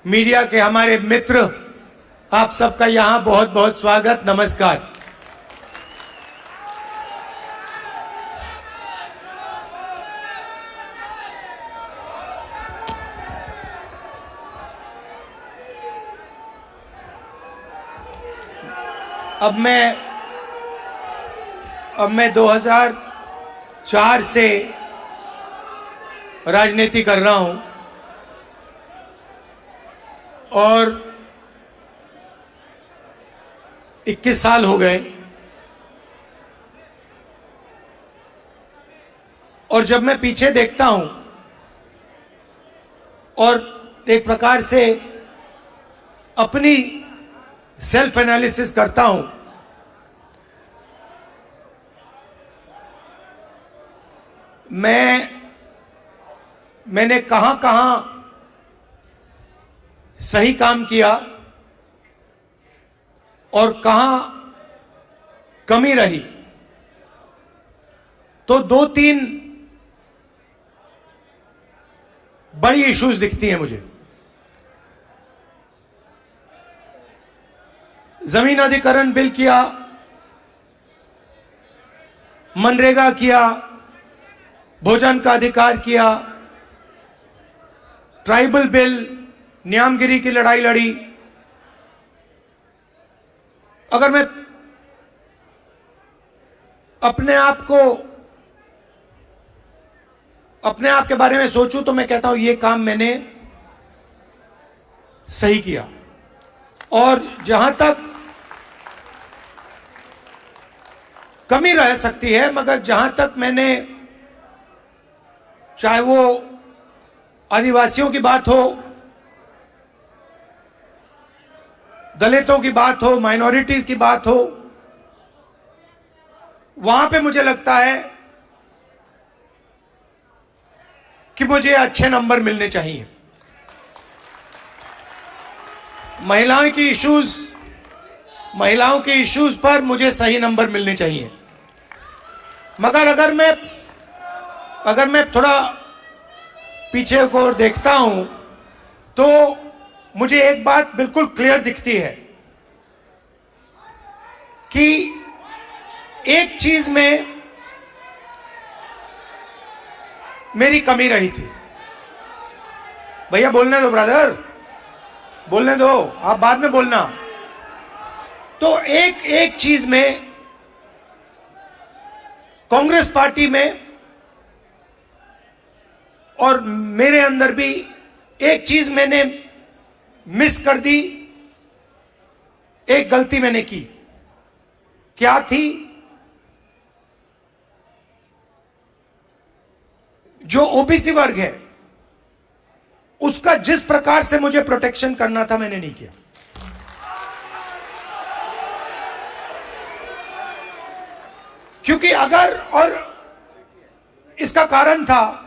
Media के हमारे मित्र, आप सबका यहां बहुत बहुत स्वागत, नमस्कार। अब मैं 2004 से राजनीति कर रहा हूं और 21 साल हो गए। और जब मैं पीछे देखता हूं और एक प्रकार से अपनी सेल्फ एनालिसिस करता हूं, मैंने कहां सही काम किया और कहां कमी रही, तो 2-3 बड़ी इश्यूज दिखती हैं मुझे। जमीन अधिग्रहण बिल किया, मनरेगा किया, भोजन का अधिकार किया, ट्राइबल बिल, न्यामगिरी की लड़ाई लड़ी। अगर मैं अपने आप के बारे में सोचूं तो मैं कहता हूं ये काम मैंने सही किया। और जहां तक कमी रह सकती है, मगर जहां तक मैंने, चाहे वो आदिवासियों की बात हो, दलितों की बात हो, माइनॉरिटीज की बात हो, वहां पे मुझे लगता है कि मुझे अच्छे नंबर मिलने चाहिए। महिलाओं के इश्यूज पर मुझे सही नंबर मिलने चाहिए। मगर अगर मैं थोड़ा पीछे को देखता हूं तो मुझे एक बात बिल्कुल क्लियर दिखती है कि एक चीज में मेरी कमी रही थी। भैया बोलने दो, ब्रदर बोलने दो, आप बाद में बोलना। तो एक चीज में कांग्रेस पार्टी में और मेरे अंदर भी एक चीज मैंने मिस कर दी, एक गलती मैंने की। क्या थी? जो ओबीसी वर्ग है उसका जिस प्रकार से मुझे प्रोटेक्शन करना था, मैंने नहीं किया। क्योंकि और इसका कारण था,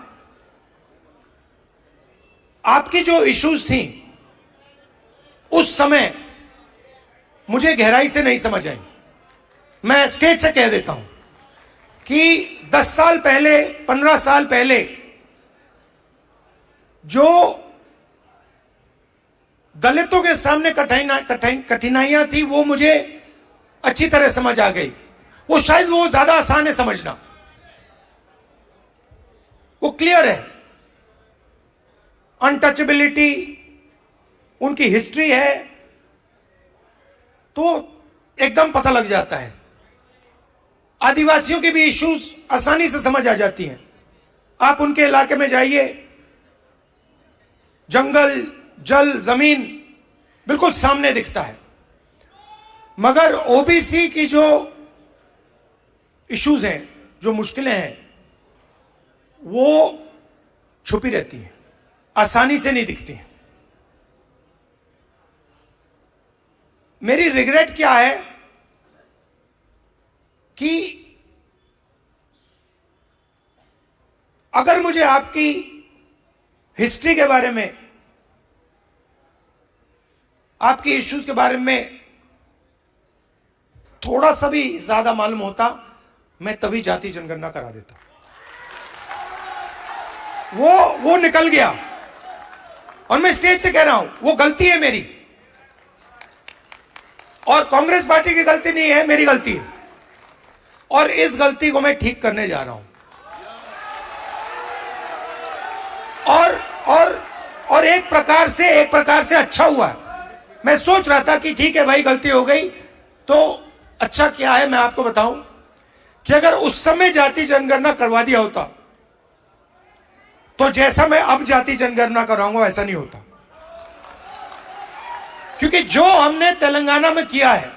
आपकी जो इश्यूज थी उस समय मुझे गहराई से नहीं समझ आई। मैं स्टेज से कह देता हूं कि 10 साल पहले, 15 साल पहले जो दलितों के सामने कठिनाइयां थी वो मुझे अच्छी तरह समझ आ गई। वो शायद वो ज्यादा आसान है समझना, वो क्लियर है। अनटचेबिलिटी, उनकी हिस्ट्री है, तो एकदम पता लग जाता है। आदिवासियों के भी इश्यूज आसानी से समझ आ जाती हैं। आप उनके इलाके में जाइए, जंगल, जल, जमीन बिल्कुल सामने दिखता है। मगर ओबीसी की जो इश्यूज हैं, जो मुश्किलें हैं, वो छुपी रहती हैं, आसानी से नहीं दिखती हैं। मेरी रिग्रेट क्या है कि अगर मुझे आपकी हिस्ट्री के बारे में, आपकी इश्यूज के बारे में थोड़ा सा भी ज्यादा मालूम होता, मैं तभी जाति जनगणना करा देता। वो निकल गया। और मैं स्टेज से कह रहा हूं वो गलती है मेरी, और कांग्रेस पार्टी की गलती नहीं है, मेरी गलती है, और इस गलती को मैं ठीक करने जा रहा हूं। और एक प्रकार से अच्छा हुआ। मैं सोच रहा था कि ठीक है भाई, गलती हो गई, तो अच्छा क्या है मैं आपको बताऊं कि अगर उस समय जाति जनगणना करवा दिया होता तो जैसा मैं अब जाति जनगणना कराऊंगा वैसा नहीं होता। क्योंकि जो हमने तेलंगाना में किया है,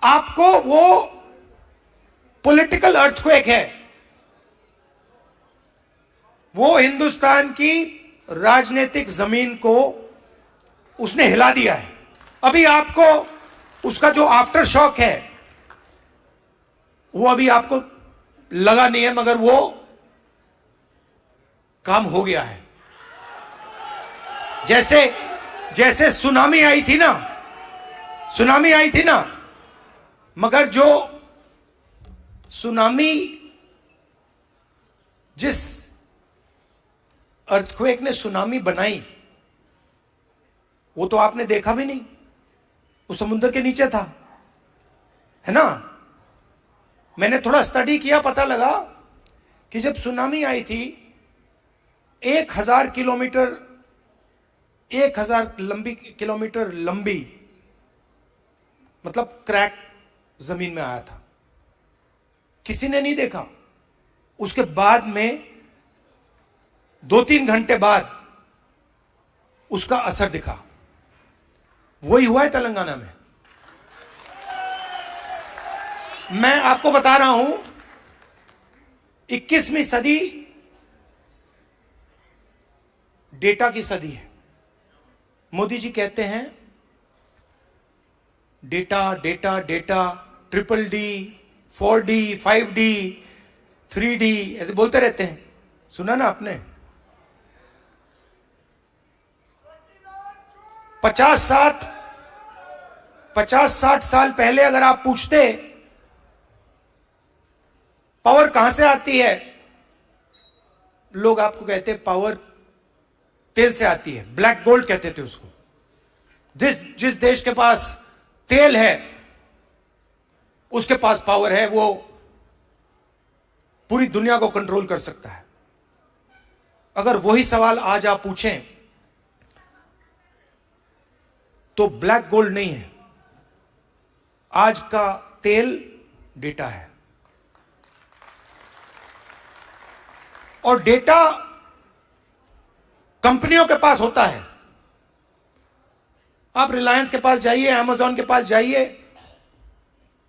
आपको वो पॉलिटिकल अर्थक्वेक है, वो हिंदुस्तान की राजनीतिक जमीन को उसने हिला दिया है। अभी आपको उसका जो आफ्टर शॉक है वो अभी आपको लगा नहीं है, मगर वो काम हो गया है। जैसे सुनामी आई थी ना, मगर जो सुनामी, जिस अर्थक्वेक ने सुनामी बनाई, वो तो आपने देखा भी नहीं, वो समुद्र के नीचे था, है ना। मैंने थोड़ा स्टडी किया, पता लगा कि जब सुनामी आई थी 1000 किलोमीटर लंबी, मतलब क्रैक जमीन में आया था, किसी ने नहीं देखा। उसके बाद में 2-3 घंटे बाद उसका असर दिखा। वही हुआ है तेलंगाना में। मैं आपको बता रहा हूं, 21वीं सदी डेटा की सदी है। मोदी जी कहते हैं data data data, DDD, 4D, 5D, 3D, ऐसे बोलते रहते हैं, सुना ना आपने। 50-60 साल पहले अगर आप पूछते पावर कहां से आती है, लोग आपको कहते पावर तेल से आती है, ब्लैक गोल्ड कहते थे उसको। जिस देश के पास तेल है उसके पास पावर है, वो पूरी दुनिया को कंट्रोल कर सकता है। अगर वही सवाल आज आप पूछें तो ब्लैक गोल्ड नहीं है, आज का तेल डेटा है। और डेटा कंपनियों के पास होता है। आप रिलायंस के पास जाइए, अमेज़न के पास जाइए,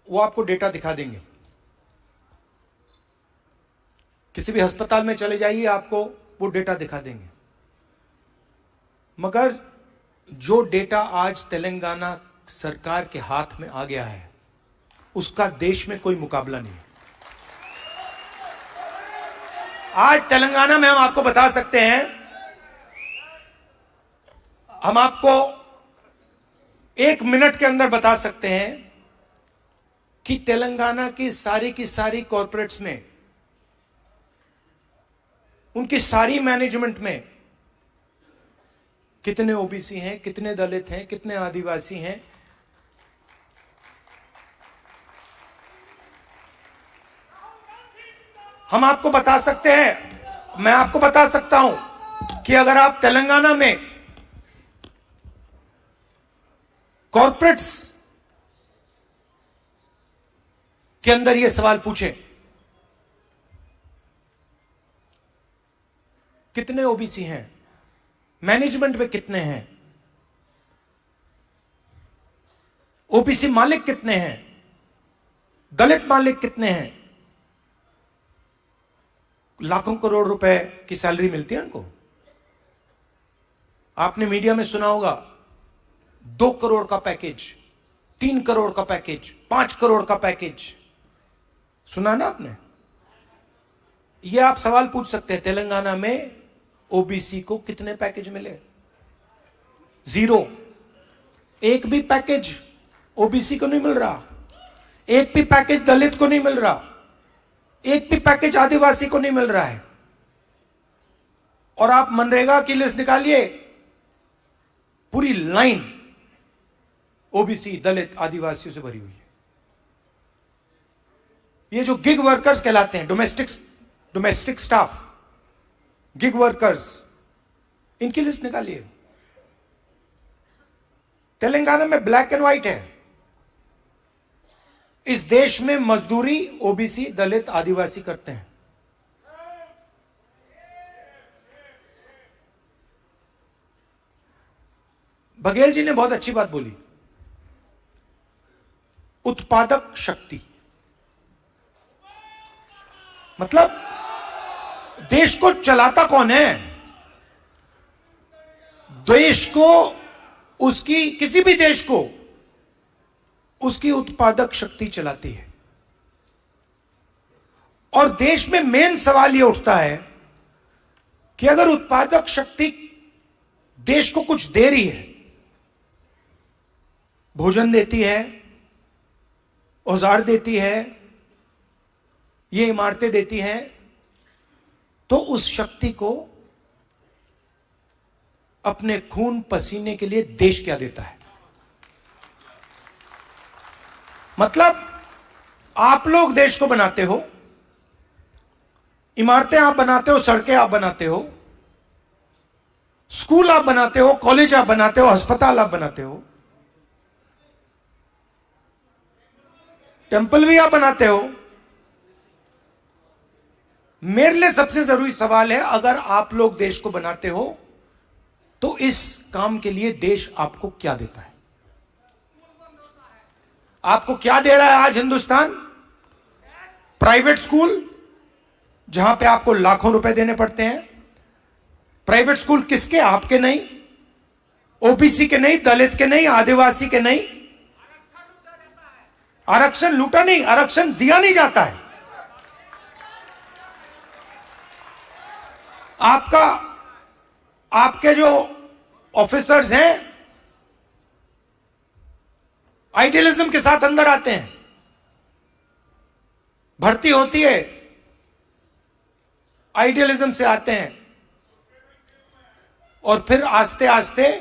वो आपको डेटा दिखा देंगे। किसी भी अस्पताल में चले जाइए, आपको वो डेटा दिखा देंगे। मगर जो डेटा आज तेलंगाना सरकार के हाथ में आ गया है, उसका देश में कोई मुकाबला नहीं है। आज तेलंगाना में हम आपको बता सकते हैं, हम आपको 1 मिनट के अंदर बता सकते हैं कि तेलंगाना की सारी कॉर्पोरेट्स में, उनकी सारी मैनेजमेंट में कितने ओबीसी हैं, कितने दलित हैं, कितने आदिवासी हैं। हम आपको बता सकते हैं, मैं आपको बता सकता हूं कि अगर आप तेलंगाना में कॉर्पोरेट्स के अंदर यह सवाल पूछें, कितने ओबीसी हैं, मैनेजमेंट में कितने हैं, ओबीसी मालिक कितने हैं, दलित मालिक कितने हैं, लाखों करोड़ रुपए की सैलरी मिलती है उनको। आपने मीडिया में सुना होगा 2 करोड़ का पैकेज, 3 करोड़ का पैकेज, 5 करोड़ का पैकेज, सुना ना आपने। यह आप सवाल पूछ सकते हैं, तेलंगाना में ओबीसी को कितने पैकेज मिले? 0। एक भी पैकेज ओबीसी को नहीं मिल रहा, एक भी पैकेज दलित को नहीं मिल रहा, एक भी पैकेज आदिवासी को नहीं मिल रहा है। और आप मनरेगा की लिस्ट निकालिए, पूरी लाइन ओबीसी, दलित, आदिवासियों से भरी हुई है। ये जो गिग वर्कर्स कहलाते हैं, डोमेस्टिक स्टाफ, गिग वर्कर्स, इनकी लिस्ट निकालिए। तेलंगाना में ब्लैक एंड व्हाइट है। इस देश में मजदूरी ओबीसी, दलित, आदिवासी करते हैं। बघेल जी ने बहुत अच्छी बात बोली, उत्पादक शक्ति। मतलब देश को चलाता कौन है? देश को, उसकी, किसी भी देश को उसकी उत्पादक शक्ति चलाती है। और देश में मेन सवाल यह उठता है कि अगर उत्पादक शक्ति देश को कुछ दे रही है, भोजन देती है, औजार देती है, ये इमारतें देती हैं, तो उस शक्ति को अपने खून पसीने के लिए देश क्या देता है? मतलब आप लोग देश को बनाते हो, इमारतें आप बनाते हो, सड़कें आप बनाते हो, स्कूल आप बनाते हो, कॉलेज आप बनाते हो, अस्पताल आप बनाते हो, टेंपल भी आप बनाते हो। मेरे लिए सबसे जरूरी सवाल है, अगर आप लोग देश को बनाते हो तो इस काम के लिए देश आपको क्या देता है? आपको क्या दे रहा है आज हिंदुस्तान? प्राइवेट स्कूल, जहां पे आपको लाखों रुपए देने पड़ते हैं। प्राइवेट स्कूल किसके? आपके नहीं, ओबीसी के नहीं, दलित के नहीं, आदिवासी के नहीं। आरक्षण लूटा नहीं, आरक्षण दिया नहीं जाता है। आपके जो ऑफिसर्स हैं आइडियलिज्म के साथ अंदर आते हैं, भर्ती होती है, आइडियलिज्म से आते हैं और फिर आस्ते आस्ते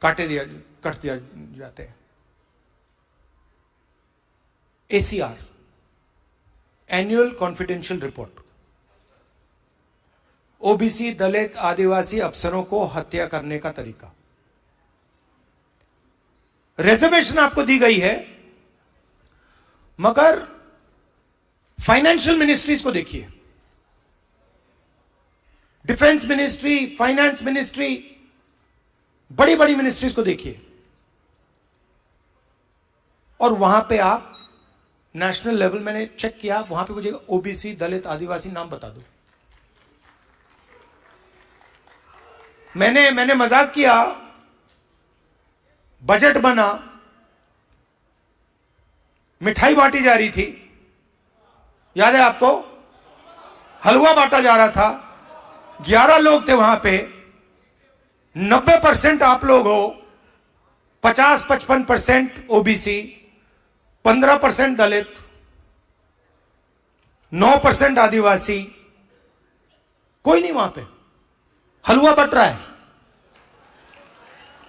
कट दिया जाते हैं। ACR, annual confidential report, OBC, Dalit, Adivasi अफसरों को हत्या करने का तरीका। रिजर्वेशन आपको दी गई है, मगर फाइनेंशियल मिनिस्ट्रीज को देखिए, डिफेंस मिनिस्ट्री, फाइनेंस मिनिस्ट्री, बड़ी बड़ी मिनिस्ट्रीज को देखिए, और वहां पे आप नेशनल लेवल, मैंने चेक किया, वहां पे मुझे ओबीसी, दलित, आदिवासी नाम बता दो। मैंने मजाक किया, बजट बना, मिठाई बांटी जा रही थी, याद है आपको? हलवा बांटा जा रहा था, 11 लोग थे वहां पे, 90% आप लोग हो, 50-55% ओबीसी, 15% दलित, 9% आदिवासी, कोई नहीं वहां पे। हलवा बट रहा है,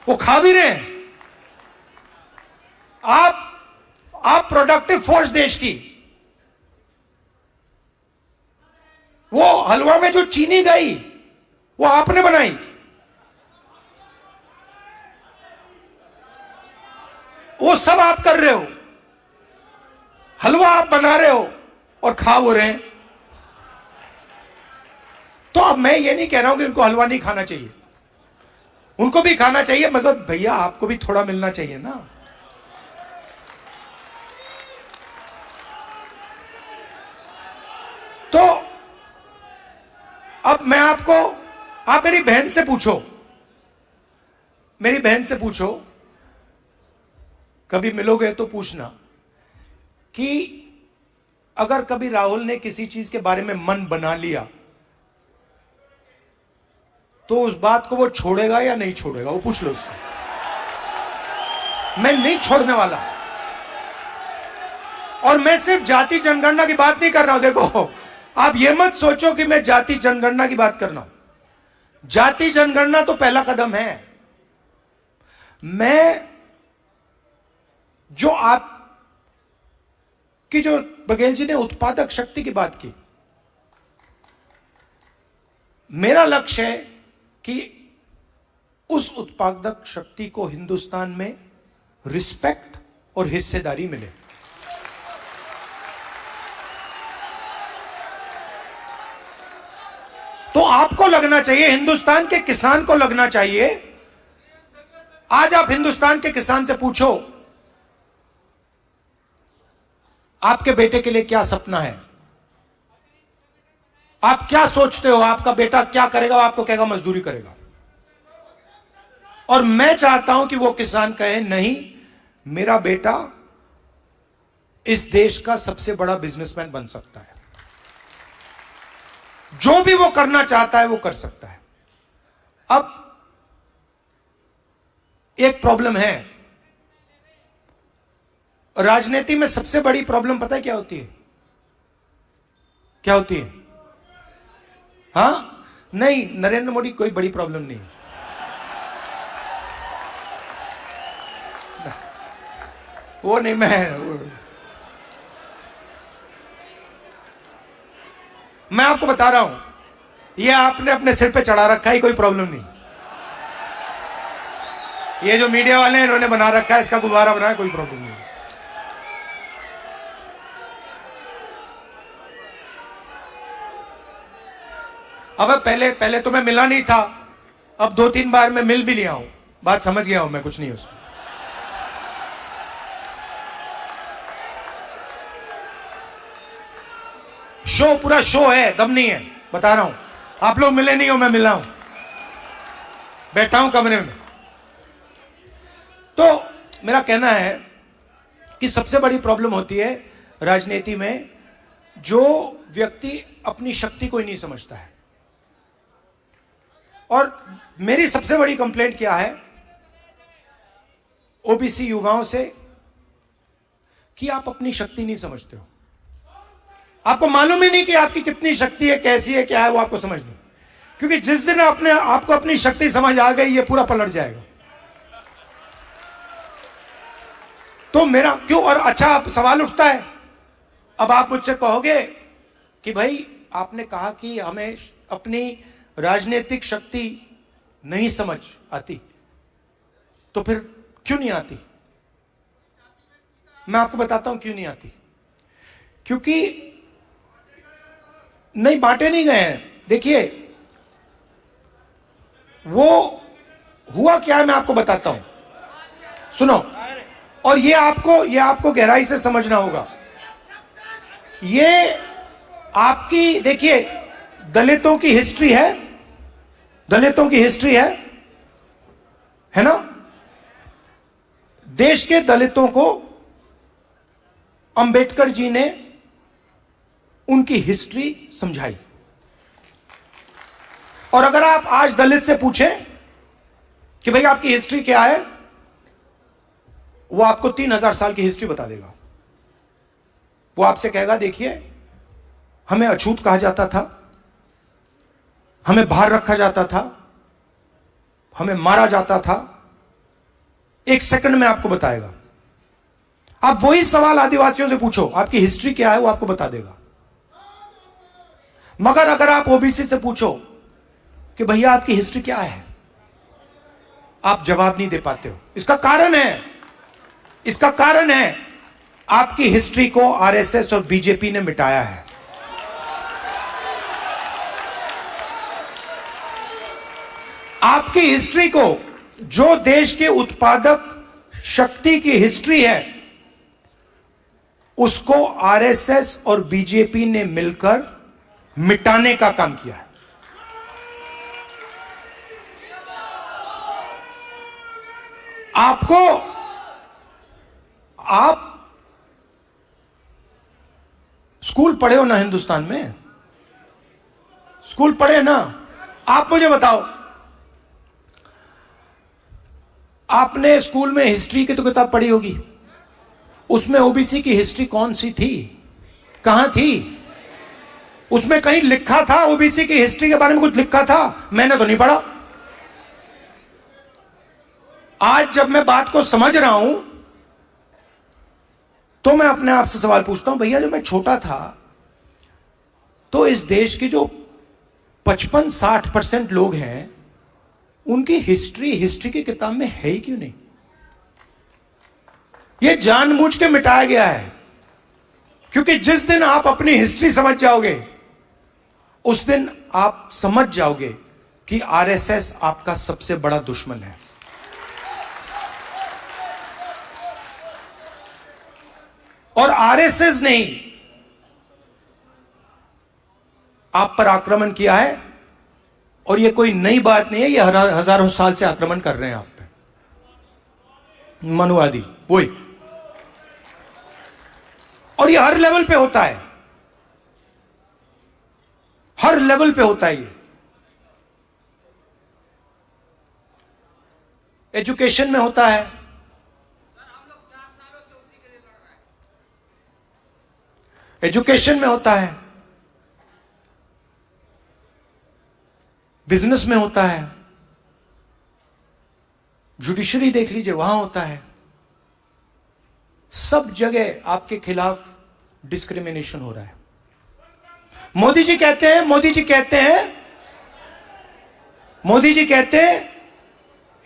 वो खा भी रहे हैं। आप प्रोडक्टिव फोर्स देश की, वो हलवा में जो चीनी गई वो आपने बनाई, वो सब आप कर रहे हो, हलवा आप बना रहे हो और खा वो रहे हैं। तो अब मैं ये नहीं कह रहा हूं कि उनको हलवा नहीं खाना चाहिए, उनको भी खाना चाहिए, मगर भैया आपको भी थोड़ा मिलना चाहिए ना। तो अब मैं आपको, आप मेरी बहन से पूछो, मेरी बहन से पूछो, कभी मिलोगे तो पूछना कि अगर कभी राहुल ने किसी चीज के बारे में मन बना लिया तो उस बात को वो छोड़ेगा या नहीं छोड़ेगा, वो पूछ लो उससे। मैं नहीं छोड़ने वाला। और मैं सिर्फ जाति जनगणना की बात नहीं कर रहा हूं। देखो, आप ये मत सोचो कि मैं जाति जनगणना की बात कर रहा हूं। जाति जनगणना तो पहला कदम है। मैं जो आप कि जो बघेल जी ने उत्पादक शक्ति की बात की, मेरा लक्ष्य है कि उस उत्पादक शक्ति को हिंदुस्तान में रिस्पेक्ट और हिस्सेदारी मिले। तो आपको लगना चाहिए, हिंदुस्तान के किसान को लगना चाहिए। आज आप हिंदुस्तान के किसान से पूछो, आपके बेटे के लिए क्या सपना है, आप क्या सोचते हो, आपका बेटा क्या करेगा? वो आपको कहेगा मजदूरी करेगा। और मैं चाहता हूं कि वो किसान कहे, नहीं, मेरा बेटा इस देश का सबसे बड़ा बिजनेसमैन बन सकता है, जो भी वो करना चाहता है वो कर सकता है। अब एक प्रॉब्लम है राजनीति में, सबसे बड़ी प्रॉब्लम पता है क्या होती है? क्या होती है? हां, नहीं, नरेंद्र मोदी कोई बड़ी प्रॉब्लम नहीं। वो नहीं, मैं आपको बता रहा हूं, ये आपने अपने सिर पे चढ़ा रखा है, कोई प्रॉब्लम नहीं। ये जो मीडिया वाले हैं इन्होंने बना रखा है, इसका गुब्बारा बनाया, कोई प्रॉब्लम नहीं। अब पहले तो मैं मिला नहीं था, अब 2-3 बार मैं मिल भी लिया हूं, बात समझ गया हूं मैं, कुछ नहीं उसमें। शो पूरा शो है, दम नहीं है, बता रहा हूं। आप लोग मिले नहीं हो, मैं मिला हूं, बैठा हूं कमरे में। तो मेरा कहना है कि सबसे बड़ी प्रॉब्लम होती है राजनीति में, जो व्यक्ति अपनी शक्ति को ही नहीं समझता है। और मेरी सबसे बड़ी कंप्लेंट क्या है ओबीसी युवाओं से, कि आप अपनी शक्ति नहीं समझते हो। आपको मालूम ही नहीं कि आपकी कितनी शक्ति है, कैसी है, क्या है, वो आपको समझ नहीं। क्योंकि जिस दिन आपको अपनी शक्ति समझ आ गई, ये पूरा पलट जाएगा। तो मेरा क्यों, और अच्छा सवाल उठता है, अब आप मुझसे कहोगे कि भाई आपने कहा कि हमें अपनी राजनीतिक शक्ति नहीं समझ आती, तो फिर क्यों नहीं आती? मैं आपको बताता हूं क्यों नहीं आती। क्योंकि नहीं, बांटे नहीं गए हैं। देखिए, वो हुआ क्या है, मैं आपको बताता हूं, सुनो। और ये आपको गहराई से समझना होगा। ये आपकी, देखिए, दलितों की हिस्ट्री है, दलितों की हिस्ट्री है ना। देश के दलितों को अंबेडकर जी ने उनकी हिस्ट्री समझाई। और अगर आप आज दलित से पूछें कि भाई आपकी हिस्ट्री क्या है, वो आपको 3000 साल की हिस्ट्री बता देगा। वो आपसे कहेगा, देखिए, हमें अछूत कहा जाता था, हमें बाहर रखा जाता था, हमें मारा जाता था। एक सेकंड में आपको बताएगा। आप वही सवाल आदिवासियों से पूछो, आपकी हिस्ट्री क्या है, वो आपको बता देगा। मगर अगर आप ओबीसी से पूछो कि भैया आपकी हिस्ट्री क्या है, आप जवाब नहीं दे पाते हो। इसका कारण है आपकी हिस्ट्री को आरएसएस और बीजेपी ने मिटाया है। आपकी हिस्ट्री को, जो देश के उत्पादक शक्ति की हिस्ट्री है, उसको आरएसएस और बीजेपी ने मिलकर मिटाने का काम किया है। आप स्कूल पढ़े हो ना हिंदुस्तान में? स्कूल पढ़े ना? आप मुझे बताओ, आपने स्कूल में हिस्ट्री की तो किताब पढ़ी होगी, उसमें ओबीसी की हिस्ट्री कौन सी थी, कहां थी? उसमें कहीं लिखा था ओबीसी की हिस्ट्री के बारे में? कुछ लिखा था? मैंने तो नहीं पढ़ा। आज जब मैं बात को समझ रहा हूं तो मैं अपने आप से सवाल पूछता हूं, भैया जब मैं छोटा था तो इस देश के जो 55-60% लोग हैं उनकी हिस्ट्री की किताब में है ही क्यों नहीं? यह जानबूझ के मिटाया गया है, क्योंकि जिस दिन आप अपनी हिस्ट्री समझ जाओगे उस दिन आप समझ जाओगे कि आरएसएस आपका सबसे बड़ा दुश्मन है। और आरएसएस ने आप पर आक्रमण किया है, और यह कोई नई बात नहीं है, यह हजारों साल से आक्रमण कर रहे हैं आप पे, मनुवादी वही। और यह हर लेवल पे होता है, हर लेवल पे होता है। ये एजुकेशन में होता है, एजुकेशन में होता है, बिजनेस में होता है, जुडिशरी देख लीजिए वहां होता है। सब जगह आपके खिलाफ डिस्क्रिमिनेशन हो रहा है। मोदी जी कहते हैं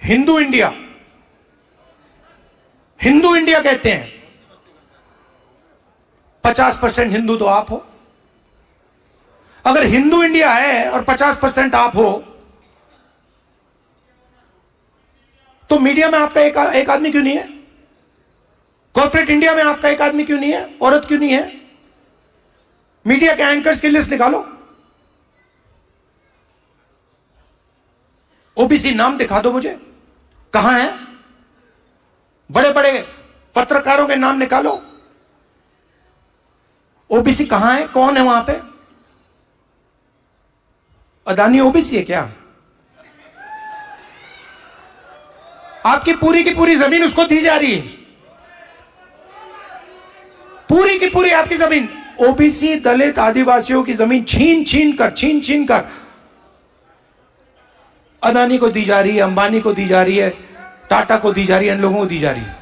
हिंदू इंडिया, हिंदू इंडिया कहते हैं। 50% हिंदू तो आप हो। अगर हिंदू इंडिया है और 50% आप हो, तो मीडिया में आपका एक आदमी क्यों नहीं है? कॉर्पोरेट इंडिया में आपका एक आदमी क्यों नहीं है? औरत क्यों नहीं है? मीडिया के एंकर्स की लिस्ट निकालो, ओबीसी नाम दिखा दो मुझे, कहां है? बड़े बड़े पत्रकारों के नाम निकालो, ओबीसी कहां है? कौन है वहां पे? अदानी ओबीसी है क्या? आपकी पूरी की पूरी जमीन उसको दी जा रही है, पूरी की पूरी आपकी जमीन। ओबीसी दलित आदिवासियों की जमीन छीन छीन कर अदानी को दी जा रही है, अंबानी को दी जा रही है, टाटा को दी जा रही है, इन लोगों को दी जा रही है।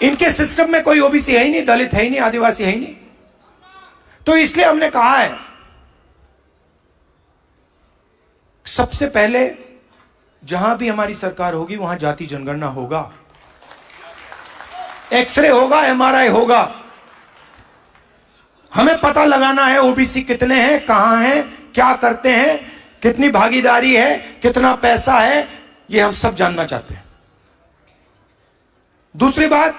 इनके सिस्टम में कोई ओबीसी है ही नहीं, दलित है ही नहीं, आदिवासी है ही नहीं। तो इसलिए हमने कहा है सबसे पहले जहां भी हमारी सरकार होगी वहां जाति जनगणना होगा, एक्सरे होगा, एमआरआई होगा। हमें पता लगाना है ओबीसी कितने हैं, कहां हैं, क्या करते हैं, कितनी भागीदारी है, कितना पैसा है, यह हम सब जानना चाहते हैं। दूसरी बात,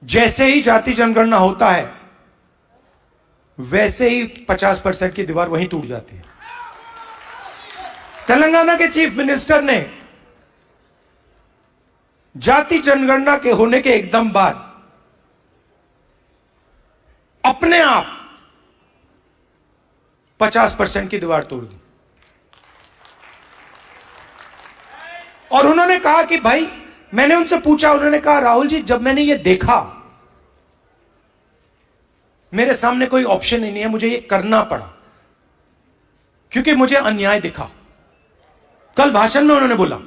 जैसे ही जाति जनगणना होता है वैसे ही 50% की दीवार वहीं टूट जाती है। तेलंगाना के चीफ मिनिस्टर ने जाति जनगणना के होने के एकदम बाद अपने आप 50% की दीवार तोड़ दी, और उन्होंने कहा कि भाई, मैंने उनसे पूछा, उन्होंने कहा राहुल जी जब मैंने ये देखा, मेरे सामने कोई ऑप्शन ही नहीं है, मुझे ये करना पड़ा क्योंकि मुझे अन्याय दिखा। कल भाषण में उन्होंने बोला,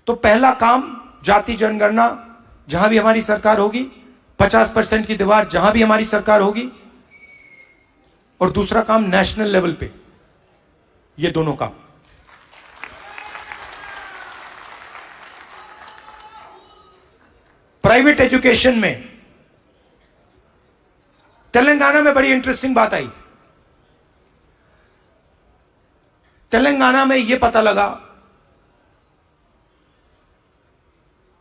तो पहला काम जाति जनगणना जहां भी हमारी सरकार होगी, 50% की दीवार जहां भी हमारी सरकार होगी, और दूसरा काम नेशनल लेवल पे, ये दोनों काम। प्राइवेट एजुकेशन में तेलंगाना में बड़ी इंटरेस्टिंग बात आई। तेलंगाना में यह पता लगा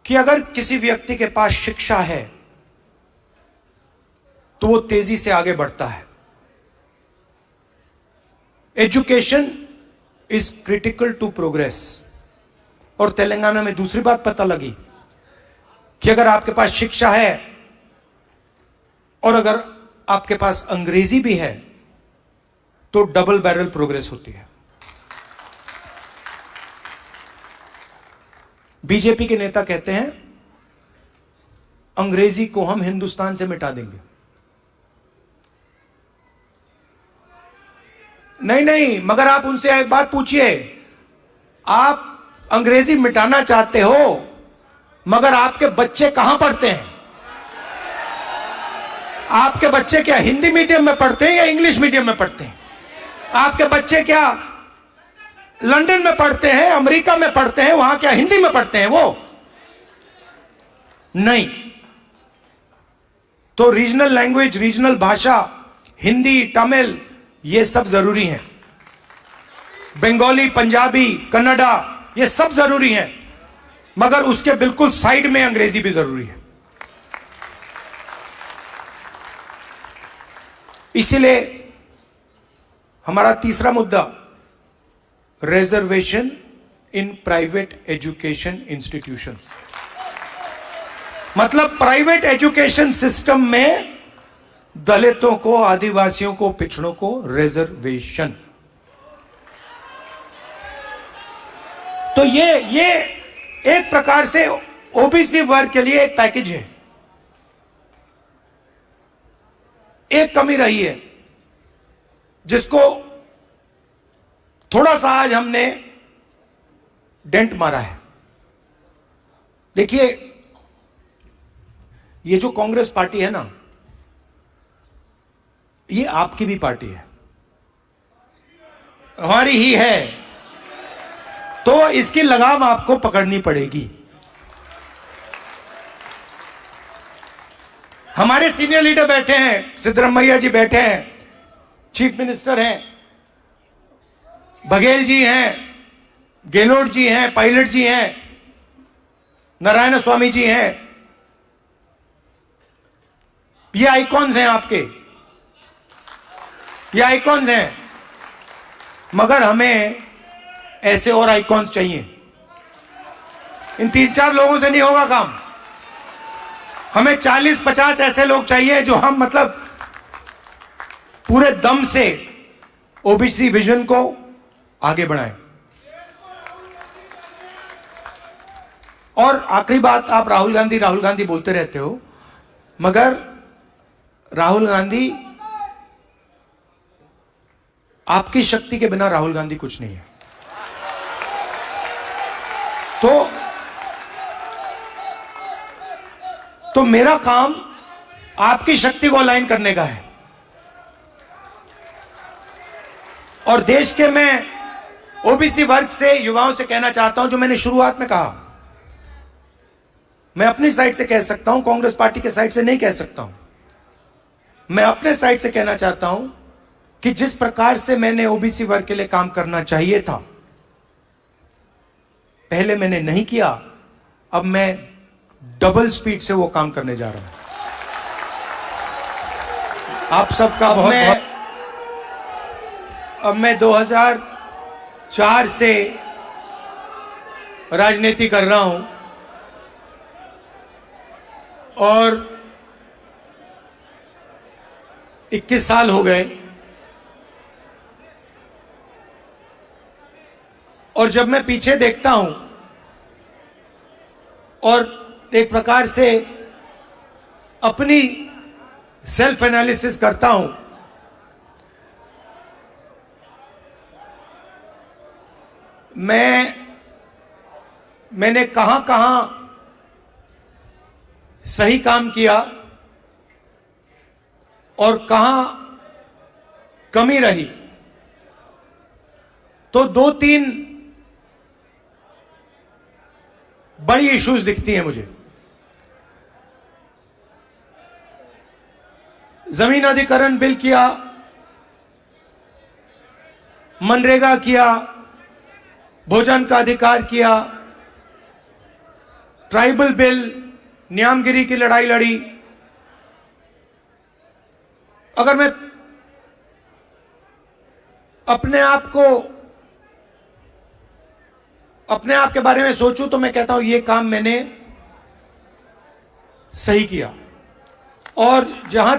कि अगर किसी व्यक्ति के पास शिक्षा है तो वो तेजी से आगे बढ़ता है। Education is critical to progress. और तेलंगाना में दूसरी बात पता लगी कि अगर आपके पास शिक्षा है और अगर आपके पास अंग्रेजी भी है तो डबल बैरल प्रोग्रेस होती है। बीजेपी के नेता कहते हैं अंग्रेजी को हम हिंदुस्तान से मिटा देंगे। नहीं नहीं, मगर आप उनसे एक बात पूछिए, आप अंग्रेजी मिटाना चाहते हो मगर आपके बच्चे कहां पढ़ते हैं? आपके बच्चे क्या हिंदी मीडियम में पढ़ते हैं या इंग्लिश मीडियम में पढ़ते हैं? आपके बच्चे क्या लंदन में पढ़ते हैं, अमेरिका में पढ़ते हैं, वहां क्या हिंदी में पढ़ते हैं वो? नहीं। तो रीजनल लैंग्वेज, रीजनल भाषा, हिंदी, तमिल, ये सब जरूरी है। बंगाली, पंजाबी, कन्नड़ा, ये सब जरूरी है, मगर उसके बिल्कुल साइड में अंग्रेजी भी जरूरी है। इसीलिए हमारा तीसरा मुद्दा, reservation in private education institutions, मतलब प्राइवेट एजुकेशन सिस्टम में दलितों को, आदिवासियों को, पिछड़ों को रिजर्वेशन। तो ये एक प्रकार से ओबीसी वर्ग के लिए एक पैकेज है। एक कमी रही है जिसको थोड़ा सा आज हमने डेंट मारा है। देखिए, ये जो कांग्रेस पार्टी है ना, ये आपकी भी पार्टी है, हमारी ही है, तो इसकी लगाम आपको पकड़नी पड़ेगी। हमारे सीनियर लीडर बैठे हैं, सिद्धरामैया जी बैठे हैं, चीफ मिनिस्टर हैं, बघेल जी हैं, गेहलोत जी हैं, पायलट जी हैं, नारायण स्वामी जी हैं। ये आइकॉन्स हैं आपके, ये आइकॉन्स हैं, मगर हमें ऐसे और आइकॉन्स चाहिए। इन 3-4 लोगों से नहीं होगा काम। हमें 40-50 ऐसे लोग चाहिए जो हम मतलब पूरे दम से ओबीसी विजन को आगे बढ़ाएं। और आखिरी बात, आप राहुल गांधी बोलते रहते हो, मगर राहुल गांधी, आपकी शक्ति के बिना राहुल गांधी कुछ नहीं है। तो मेरा काम आपकी शक्ति को अलाइन करने का है। और देश के मैं ओबीसी वर्ग से, युवाओं से कहना चाहता हूं, जो मैंने शुरुआत में कहा, मैं अपनी साइड से कह सकता हूं, कांग्रेस पार्टी के साइड से नहीं कह सकता हूं। मैं अपने साइड से कहना चाहता हूं कि जिस प्रकार से मैंने ओबीसी वर्ग के लिए काम करना चाहिए था, पहले मैंने नहीं किया, अब मैं डबल स्पीड से वो काम करने जा रहा हूं। आप सबका बहुत अब मैं 2004 से राजनीति कर रहा हूं और 21 साल हो गए। और जब मैं पीछे देखता हूं और एक प्रकार से अपनी सेल्फ एनालिसिस करता हूं, मैंने कहां कहां सही काम किया और कहां कमी रही, तो 2-3 बड़ी इश्यूज दिखती हैं मुझे। जमीन अधिग्रहण बिल किया, मनरेगा किया, भोजन का अधिकार किया, ट्राइबल बिल, न्यामगिरी की लड़ाई लड़ी। अगर मैं अपने आप के बारे में सोचूं तो मैं कहता हूं ये काम मैंने सही किया। और जहां